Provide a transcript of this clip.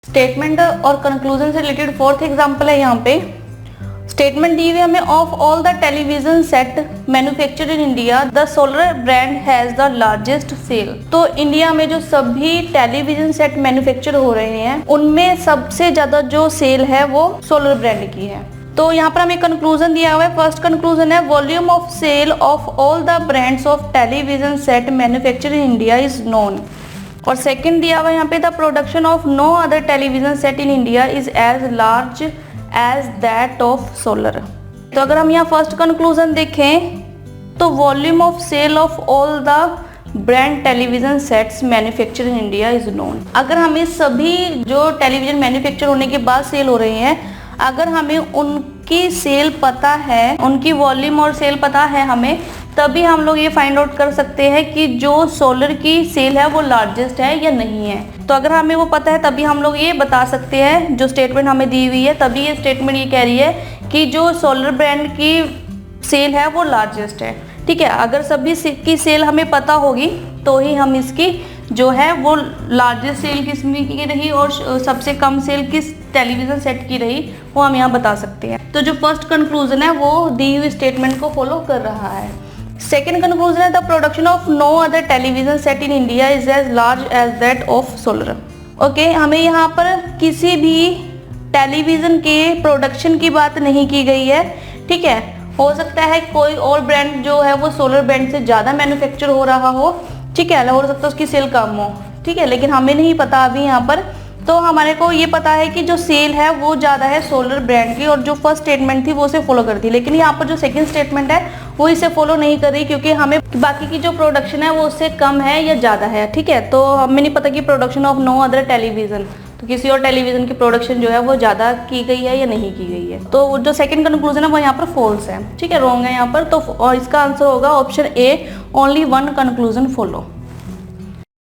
Statement और conclusion से related fourth example है यहाँ पे। स्टेटमेंट दी हुई हमें, of all the television set manufactured in India the Solar brand has the largest sale. तो इंडिया में जो सभी टेलीविजन सेट मैन्युफैक्चर हो रहे हैं उनमें सबसे ज्यादा जो सेल है वो सोलर ब्रांड की है। तो यहाँ पर हमें कंक्लूजन दिया हुआ है। फर्स्ट कंक्लूजन है, volume of sale of all the brands of television set manufactured in India is known. और सेकंड दिया हुआ है यहाँ पे, the production of no other television set in India is as large as that of Solar. तो अगर हम यहाँ फर्स्ट कंक्लूजन देखें तो volume of sale of all the brand television sets manufacture in India is known. अगर हमें सभी जो टेलीविजन मैन्युफैक्चर होने के बाद सेल हो रहे हैं, अगर हमें उनकी सेल पता है, उनकी वॉल्यूम और सेल पता है हमें, तभी हम लोग ये फाइंड आउट कर सकते हैं कि जो सोलर की सेल है वो लार्जेस्ट है या नहीं है। तो अगर हमें वो पता है तभी हम लोग ये बता सकते हैं, जो स्टेटमेंट हमें दी हुई है तभी ये स्टेटमेंट ये कह रही है कि जो सोलर ब्रांड की सेल है वो लार्जेस्ट है। ठीक है, अगर सभी की सेल हमें पता होगी तो ही हम इसकी जो है वो लार्जेस्ट सेल किसमें की रही और सबसे कम सेल किस टेलीविजन सेट की रही वो हम यहाँ बता सकते हैं। तो जो फर्स्ट कंक्लूजन है वो दी हुई स्टेटमेंट को फॉलो कर रहा है। सेकेंड कंक्लूजन है, the production of no other television set in India is as large as that of Solar. Okay, हमें यहाँ पर किसी भी टेलीविजन के प्रोडक्शन की बात नहीं की गई है। ठीक है, हो सकता है कोई और ब्रांड जो है वो सोलर ब्रांड से ज़्यादा मैन्युफैक्चर हो रहा हो। ठीक है, हो सकता है उसकी सेल कम हो। ठीक है, लेकिन हमें नहीं पता अभी यहाँ पर। तो हमारे को ये पता है कि जो सेल है वो ज़्यादा है सोलर ब्रांड की और जो फर्स्ट स्टेटमेंट थी वो उसे फॉलो करती है। लेकिन यहाँ पर जो सेकंड स्टेटमेंट है वो इसे फॉलो नहीं कर रही, क्योंकि हमें बाकी की जो प्रोडक्शन है वो उससे कम है या ज़्यादा है। ठीक है, तो हमें नहीं पता कि production of no other television, तो किसी और टेलीविजन की प्रोडक्शन जो है वो ज़्यादा की गई है या नहीं की गई है। तो जो सेकंड कंक्लूजन है वो यहाँ पर फॉल्स है। ठीक है, रॉन्ग है यहाँ पर। तो और इसका आंसर होगा option A, only one conclusion follow.